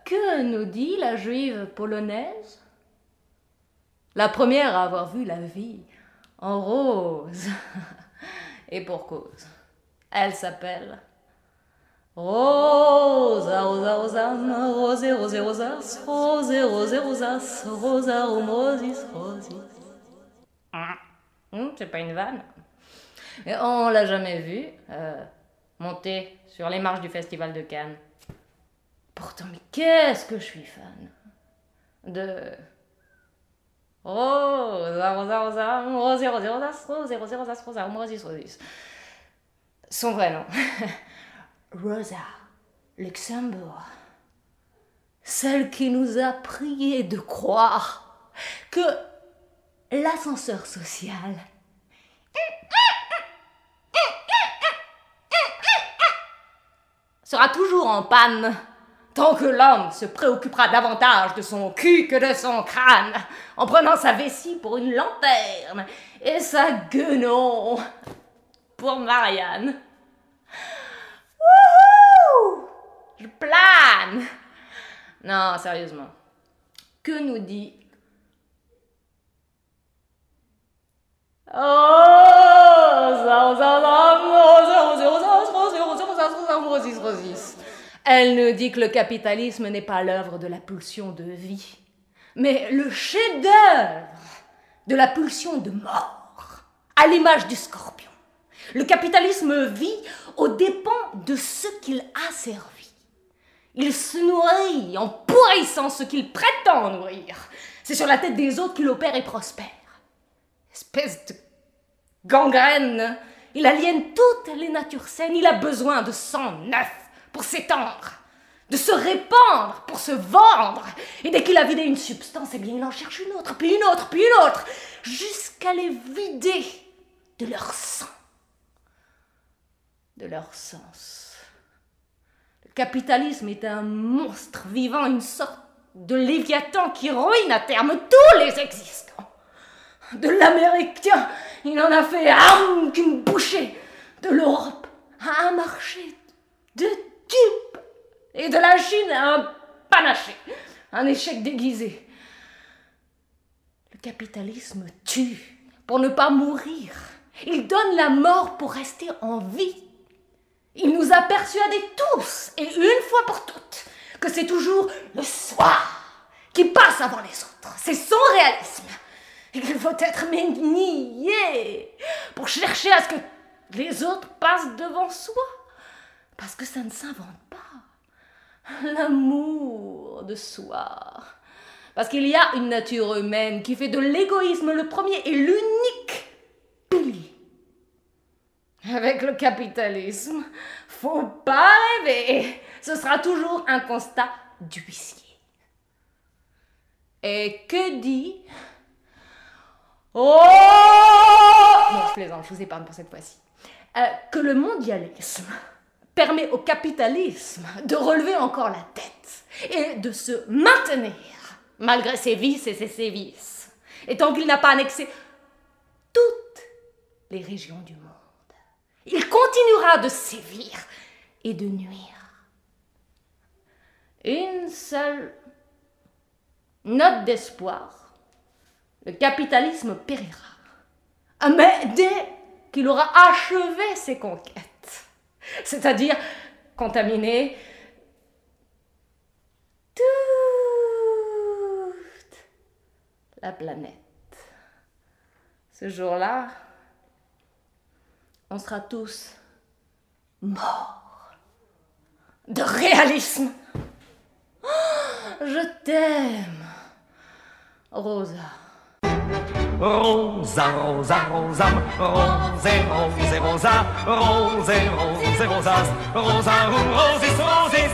Que nous dit la juive polonaise? La première à avoir vu la vie en rose. Et pour cause. Elle s'appelle Rosa, Rosa, Rosa, Rosé, Rosé, Rosas, Rosé, Rosé, Rosas, Rosa, Romosis, Rosis. C'est pas une vanne. Et on l'a jamais vu monter sur les marches du Festival de Cannes. Pourtant, mais qu'est-ce que je suis fan de Rosa, Rosa, Rosa, Rosé, Rosé, Rosas, Rosé, Rosé, Rosas, Rosa, Romosis, Rosis. Son vrai nom. Rosa Luxembourg. Celle qui nous a prié de croire que l'ascenseur social sera toujours en panne tant que l'homme se préoccupera davantage de son cul que de son crâne, en prenant sa vessie pour une lanterne et sa guenon pour Marianne. Wouhou! Je plane! Non, sérieusement. Que nous dit Elle nous dit que le capitalisme n'est pas l'œuvre de la pulsion de vie, mais le chef-d'œuvre de la pulsion de mort, à l'image du scorpion. Le capitalisme vit aux dépens de ce qu'il a servi. Il se nourrit en pourrissant ce qu'il prétend nourrir. C'est sur la tête des autres qu'il opère et prospère. Espèce de gangrène, il aliène toutes les natures saines, il a besoin de sang neuf pour s'étendre, de se répandre pour se vendre. Et dès qu'il a vidé une substance, eh bien il en cherche une autre, puis une autre, puis une autre, jusqu'à les vider de leur sang, de leur sens. Le capitalisme est un monstre vivant, une sorte de léviathan qui ruine à terme tous les existants. De l'américain, il en a fait qu'une bouchée. De l'Europe à un marché de dupes. Et de la Chine à un panaché. Un échec déguisé. Le capitalisme tue pour ne pas mourir. Il donne la mort pour rester en vie. Il nous a persuadés tous, et une fois pour toutes, que c'est toujours le soi qui passe avant les autres. C'est son réalisme. Et qu'il faut être nié pour chercher à ce que les autres passent devant soi. Parce que ça ne s'invente pas. L'amour de soi. Parce qu'il y a une nature humaine qui fait de l'égoïsme le premier et l'unique pilier. Avec le capitalisme, faut pas rêver. Ce sera toujours un constat d'huissier. Et que dit... Oh! Non, je plaisante, je vous épargne pour cette fois-ci. Que le mondialisme permet au capitalisme de relever encore la tête et de se maintenir malgré ses vices et ses sévices. Et tant qu'il n'a pas annexé toutes les régions du monde, il continuera de sévir et de nuire. Une seule note d'espoir. Le capitalisme périra. Mais dès qu'il aura achevé ses conquêtes, c'est-à-dire contaminé toute la planète. Ce jour-là, on sera tous morts de réalisme. Je t'aime, Rosa. Rosa, Rosa, Rosa, Rosé, Rosé, Rosa, Rosé, Rosé, Rosas, Rosa, Rosis, Rosis.